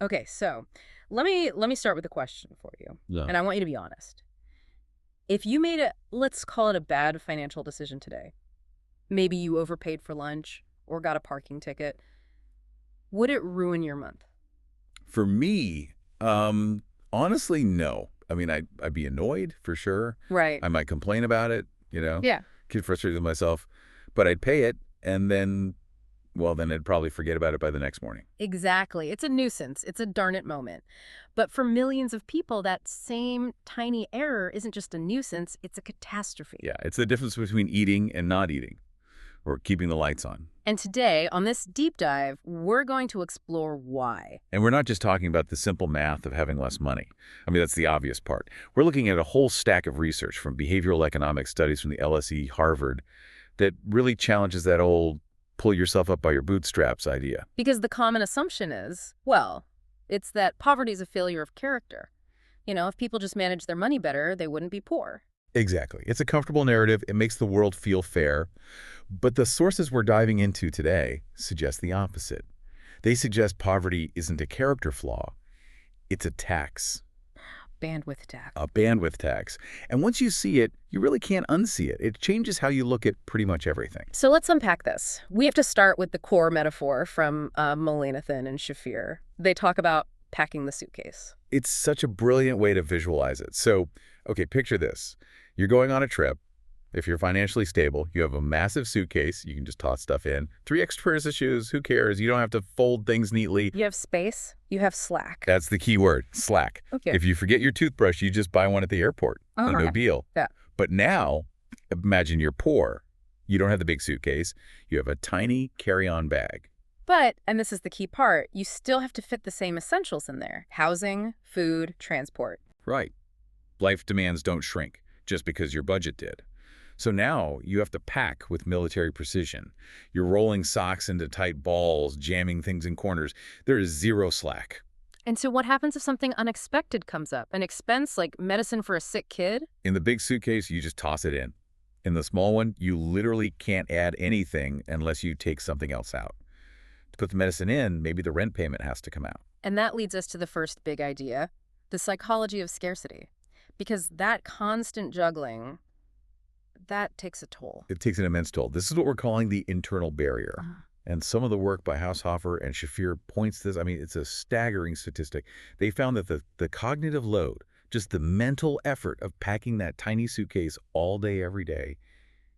Okay, so let me start with a question for you, Yeah. and I want you to be honest. If you made a, let's call it a bad financial decision today, maybe you overpaid for lunch or got a parking ticket, would it ruin your month? For me, um, honestly, no. I mean, I'd be annoyed for sure. Right. I might complain about it, Yeah. get frustrated with myself, but I'd pay it, and then, well, then I'd probably forget about it by the next morning. Exactly. It's a nuisance. It's a darn it moment. But for millions of people, that same tiny error isn't just a nuisance, it's a catastrophe. Yeah, it's the difference between eating and not eating, or keeping the lights on. And today, on this deep dive, we're going to explore why. And we're not just talking about the simple math of having less money. I mean, that's the obvious part. We're looking at a whole stack of research from behavioral economics studies from the LSE, Harvard, that really challenges that old pull yourself up by your bootstraps idea. Because the common assumption is, well, it's that poverty is a failure of character. If people just manage their money better, they wouldn't be poor. Exactly. It's a comfortable narrative. It makes the world feel fair. But the sources we're diving into today suggest the opposite. They suggest poverty isn't a character flaw. It's a tax, Bandwidth tax. a bandwidth tax. And once you see it, you really can't unsee it. It changes how you look at pretty much everything. So let's unpack this. We have to start with the core metaphor from Mullainathan and Shafir. They talk about packing the suitcase. It's such a brilliant way to visualize it. So, okay, picture this. You're going on a trip. If you're financially stable, you have a massive suitcase. You can just toss stuff in. 3 extra pairs of shoes. Who cares? You don't have to fold things neatly. You have space, you have slack. That's the key word, slack. Okay. If you forget your toothbrush, you just buy one at the airport. All No right. deal. Yeah. But now, imagine you're poor. You don't have the big suitcase. You have a tiny carry-on bag. But, and this is the key part, you still have to fit the same essentials in there. Housing, food, transport. Right. Life demands don't shrink just because your budget did. So now you have to pack with military precision. You're rolling socks into tight balls, jamming things in corners. There is zero slack. And so what happens if something unexpected comes up? An expense like medicine for a sick kid? In the big suitcase, you just toss it in. In the small one, you literally can't add anything unless you take something else out. To put the medicine in, maybe the rent payment has to come out. And that leads us to the first big idea, the psychology of scarcity. Because that constant juggling, that takes a toll. It takes an immense toll. This is what we're calling the internal barrier. Uh, And some of the work by Haushofer and Shafir points this. I mean, it's a staggering statistic. They found that the cognitive load, just the mental effort of packing that tiny suitcase all day, every day,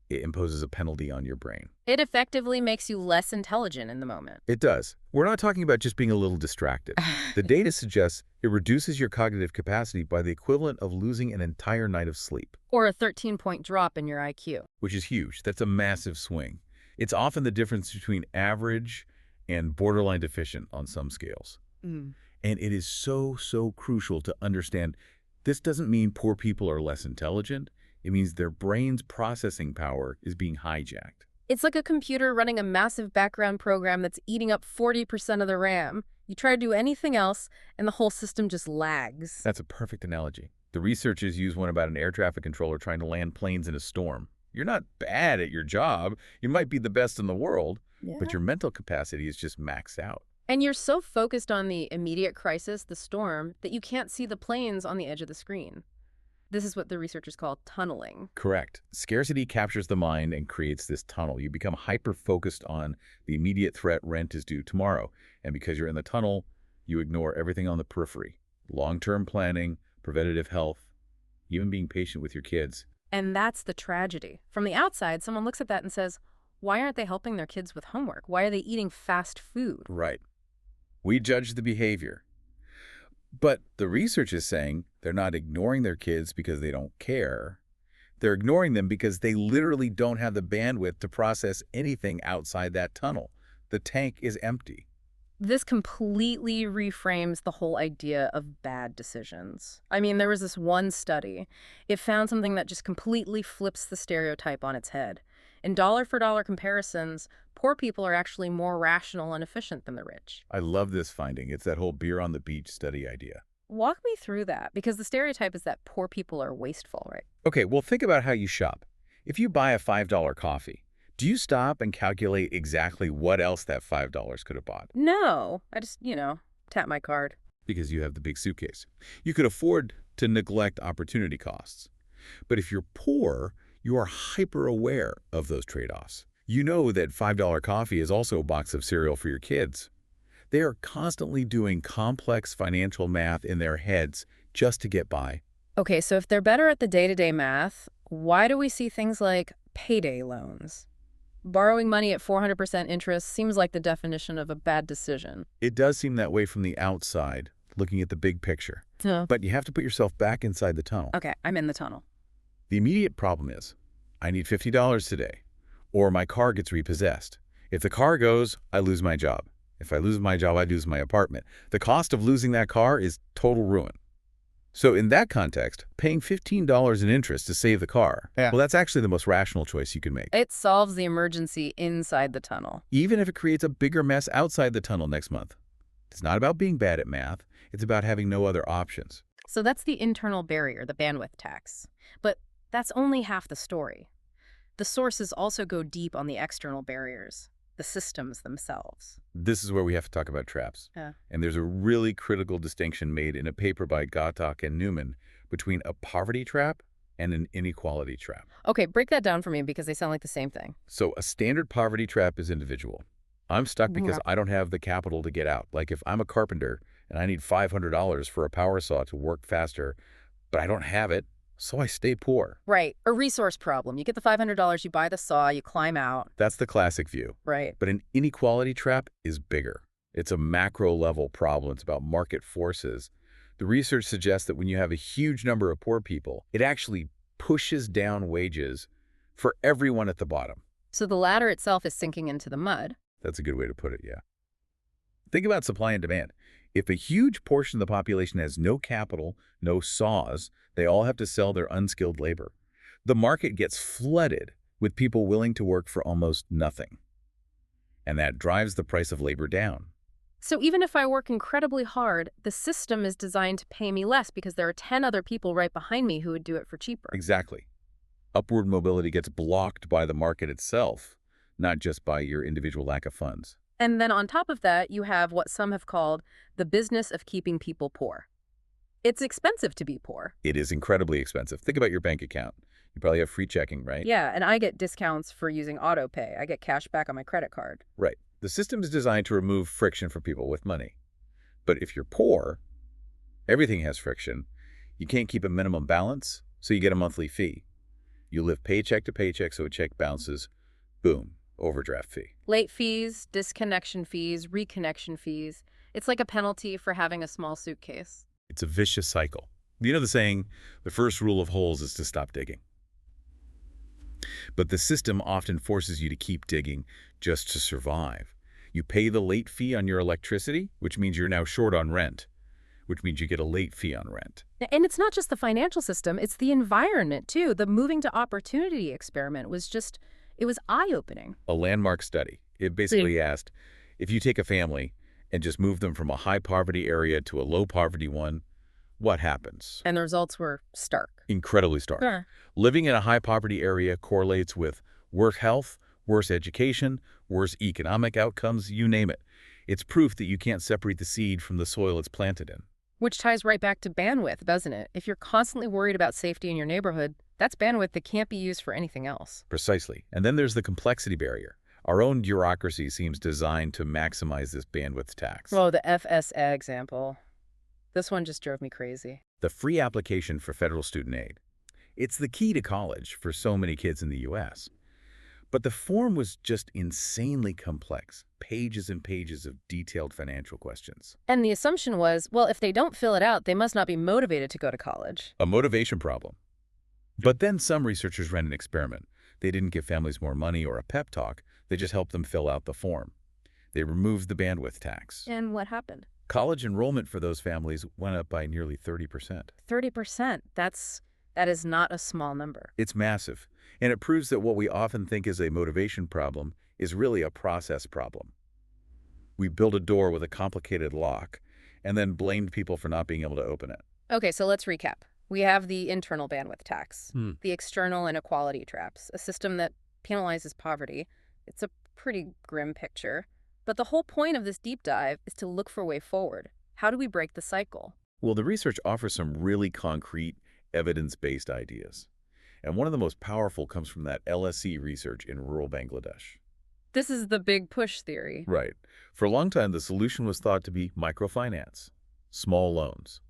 it imposes a penalty on your brain. It effectively makes you less intelligent in the moment. It does. We're not talking about just being a little distracted. The data suggests it reduces your cognitive capacity by the equivalent of losing an entire night of sleep, Or a 13-point drop in your IQ. which is huge. That's a massive swing. It's often the difference between average and borderline deficient on some scales. Mm. And it is so, so crucial to understand this doesn't mean poor people are less intelligent. It means their brain's processing power is being hijacked. It's like a computer running a massive background program that's eating up 40% of the RAM. You try to do anything else, and the whole system just lags. That's a perfect analogy. The researchers use one about an air traffic controller trying to land planes in a storm. You're not bad at your job. You might be the best in the world, but your mental capacity is just maxed out. And you're so focused on the immediate crisis, the storm, that you can't see the planes on the edge of the screen. This is what the researchers call tunneling. Correct. Scarcity captures the mind and creates this tunnel. You become hyper-focused on the immediate threat rent is due tomorrow. And because you're in the tunnel, you ignore everything on the periphery. Long-term planning, preventative health, even being patient with your kids. And that's the tragedy. From the outside, someone looks at that and says, why aren't they helping their kids with homework? Why are they eating fast food? Right. We judge the behavior. But the research is saying they're not ignoring their kids because they don't care. They're ignoring them because they literally don't have the bandwidth to process anything outside that tunnel. The tank is empty. This completely reframes the whole idea of bad decisions. I mean, there was this one study. It found something that just completely flips the stereotype on its head. In dollar-for-dollar comparisons, poor people are actually more rational and efficient than the rich. I love this finding. It's that whole beer on the beach study idea. Walk me through that, because the stereotype is that poor people are wasteful, right? Okay, well, think about how you shop. If you buy a $5 coffee, do you stop and calculate exactly what else that $5 could have bought? No, I just, Tap my card. because you have the big suitcase. You could afford to neglect opportunity costs. But if you're poor, you are hyper-aware of those trade-offs. You know that $5 coffee is also a box of cereal for your kids. They are constantly doing complex financial math in their heads just to get by. Okay, so if they're better at the day-to-day math, why do we see things like payday loans? Borrowing money at 400% interest seems like the definition of a bad decision. It does seem that way from the outside, looking at the big picture. Yeah. But you have to put yourself back inside the tunnel. Okay, I'm in the tunnel. The immediate problem is, I need $50 today, or my car gets repossessed. If the car goes, I lose my job. If I lose my job, I lose my apartment. The cost of losing that car is total ruin. So in that context, paying $15 in interest to save the car, well, that's actually the most rational choice you can make. It solves the emergency inside the tunnel. Even if it creates a bigger mess outside the tunnel next month. It's not about being bad at math. It's about having no other options. So that's the internal barrier, the bandwidth tax. But that's only half the story. The sources also go deep on the external barriers, the systems themselves. This is where we have to talk about traps. Yeah. And there's a really critical distinction made in a paper by Gottak and Newman between a poverty trap and an inequality trap. Okay, break that down for me because they sound like the same thing. So a standard poverty trap is individual. I'm stuck because I don't have the capital to get out. Like if I'm a carpenter and I need $500 for a power saw to work faster, but I don't have it, so I stay poor. Right. A resource problem. You get the $500, you buy the saw, you climb out. That's the classic view. Right. But an inequality trap is bigger. It's a macro-level problem. It's about market forces. The research suggests that when you have a huge number of poor people, it actually pushes down wages for everyone at the bottom. So the ladder itself is sinking into the mud. That's a good way to put it, yeah. Think about supply and demand. If a huge portion of the population has no capital, no saws, they all have to sell their unskilled labor. The market gets flooded with people willing to work for almost nothing. And that drives the price of labor down. So even if I work incredibly hard, the system is designed to pay me less because there are 10 other people right behind me who would do it for cheaper. Exactly. Upward mobility gets blocked by the market itself, not just by your individual lack of funds. And then on top of that, you have what some have called the business of keeping people poor. It's expensive to be poor. It is incredibly expensive. Think about your bank account. You probably have free checking, right? Yeah, and I get discounts for using auto pay. I get cash back on my credit card. Right. The system is designed to remove friction for people with money. But if you're poor, everything has friction. You can't keep a minimum balance, so you get a monthly fee. You live paycheck to paycheck, so a check bounces. Boom. Overdraft fee. Late fees, disconnection fees, reconnection fees. It's like a penalty for having a small suitcase. It's a vicious cycle. You know the saying, the first rule of holes is to stop digging. But the system often forces you to keep digging just to survive. You pay the late fee on your electricity, which means you're now short on rent, which means you get a late fee on rent. And it's not just the financial system, it's the environment too. The moving to opportunity experiment was it was eye-opening. A landmark study. It basically asked, if you take a family and just move them from a high-poverty area to a low-poverty one, what happens? And the results were stark. Incredibly stark. Sure. Living in a high-poverty area correlates with worse health, worse education, worse economic outcomes, you name it. It's proof that you can't separate the seed from the soil it's planted in. Which ties right back to bandwidth, doesn't it? If you're constantly worried about safety in your neighborhood, that's bandwidth that can't be used for anything else. Precisely. And then there's the complexity barrier. Our own bureaucracy seems designed to maximize this bandwidth tax. Oh, the FSA example. This one just drove me crazy. The free application for federal student aid. It's the key to college for so many kids in the U.S. But the form was just insanely complex. Pages and pages of detailed financial questions. And the assumption was, well, if they don't fill it out, they must not be motivated to go to college. A motivation problem. But then some researchers ran an experiment. They didn't give families more money or a pep talk. They just helped them fill out the form. They removed the bandwidth tax. And what happened? College enrollment for those families went up by nearly 30%. 30%. That is not a small number. It's massive. And it proves that what we often think is a motivation problem is really a process problem. We built a door with a complicated lock and then blamed people for not being able to open it. Okay, so let's recap. We have the internal bandwidth tax, the external inequality traps, a system that penalizes poverty. It's a pretty grim picture. But the whole point of this deep dive is to look for a way forward, How do we break the cycle? Well, the research offers some really concrete, evidence-based ideas. And one of the most powerful comes from that LSE research in rural Bangladesh. This is the big push theory. Right. For a long time, the solution was thought to be microfinance, small loans.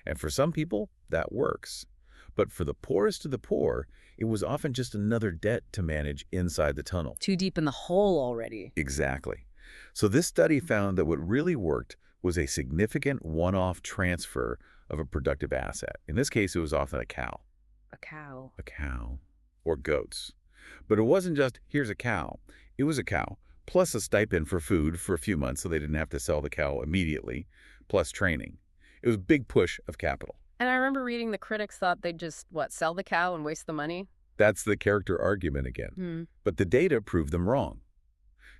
And for some people, that works. But for the poorest of the poor, it was often just another debt to manage inside the tunnel. Too deep in the hole already. Exactly. So this study found that what really worked was a significant one-off transfer of a productive asset. In this case, it was often a cow. A cow. A cow. Or goats. But it wasn't just, here's a cow. It was a cow, plus a stipend for food for a few months so they didn't have to sell the cow immediately, plus training. It was a big push of capital. And I remember reading the critics thought they'd just, sell the cow and waste the money? That's the character argument again. But the data proved them wrong.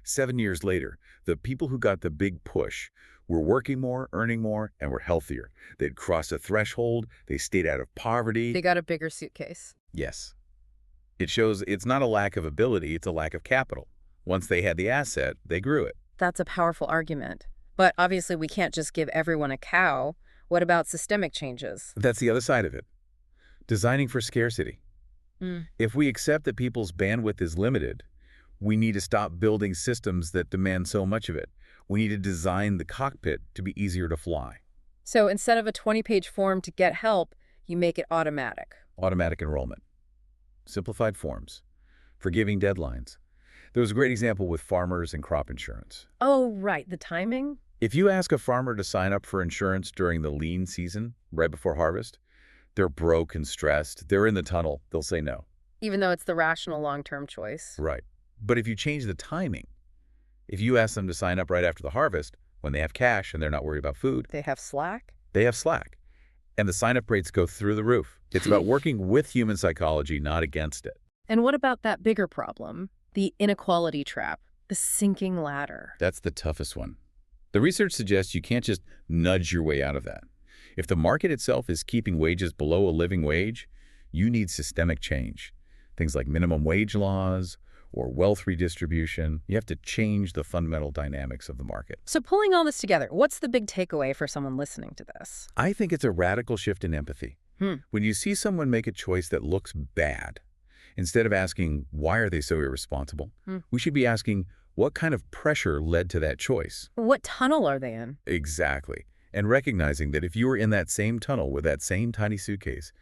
7 years later, the people who got the big push were working more, earning more, and were healthier. They'd crossed a threshold, they stayed out of poverty. They got a bigger suitcase. Yes. It shows it's not a lack of ability, it's a lack of capital. Once they had the asset, they grew it. That's a powerful argument. But obviously we can't just give everyone a cow. What about systemic changes? That's the other side of it. Designing for scarcity. If we accept that people's bandwidth is limited, we need to stop building systems that demand so much of it. We need to design the cockpit to be easier to fly. So instead of a 20-page form to get help, you make it automatic. Automatic enrollment. Simplified forms. Forgiving deadlines. There was a great example with farmers and crop insurance. Oh, right. The timing? If you ask a farmer to sign up for insurance during the lean season, right before harvest, they're broke and stressed. They're in the tunnel. They'll say no. Even though it's the rational long-term choice. Right. But if you change the timing, if you ask them to sign up right after the harvest, when they have cash and they're not worried about food, They have slack? they have slack. And the sign-up rates go through the roof. It's about working with human psychology, not against it. And what about that bigger problem? The inequality trap, the sinking ladder. That's the toughest one. The research suggests you can't just nudge your way out of that. If the market itself is keeping wages below a living wage, you need systemic change. Things like minimum wage laws or wealth redistribution. You have to change the fundamental dynamics of the market. So pulling all this together, what's the big takeaway for someone listening to this? I think it's a radical shift in empathy. When you see someone make a choice that looks bad, instead of asking, why are they so irresponsible? We should be asking, what kind of pressure led to that choice? What tunnel are they in? Exactly. And recognizing that if you were in that same tunnel with that same tiny suitcase,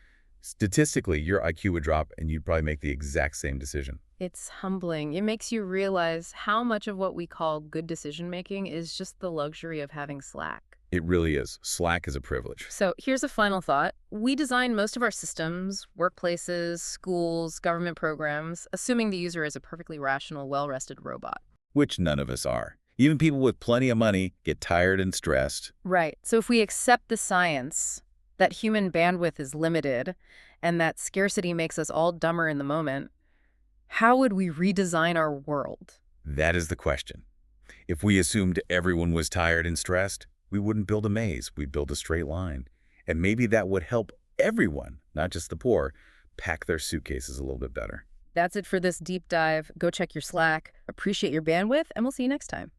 statistically, your IQ would drop and you'd probably make the exact same decision. It's humbling. It makes you realize how much of what we call good decision-making is just the luxury of having slack. It really is. Slack is a privilege. So here's a final thought. We design most of our systems, workplaces, schools, government programs, assuming the user is a perfectly rational, well-rested robot. Which none of us are. Even people with plenty of money get tired and stressed. Right. So if we accept the science that human bandwidth is limited and that scarcity makes us all dumber in the moment, how would we redesign our world? That is the question. If we assumed everyone was tired and stressed, we wouldn't build a maze, we'd build a straight line. And maybe that would help everyone, not just the poor, pack their suitcases a little bit better. That's it for this deep dive. Go check your Slack, appreciate your bandwidth, and we'll see you next time.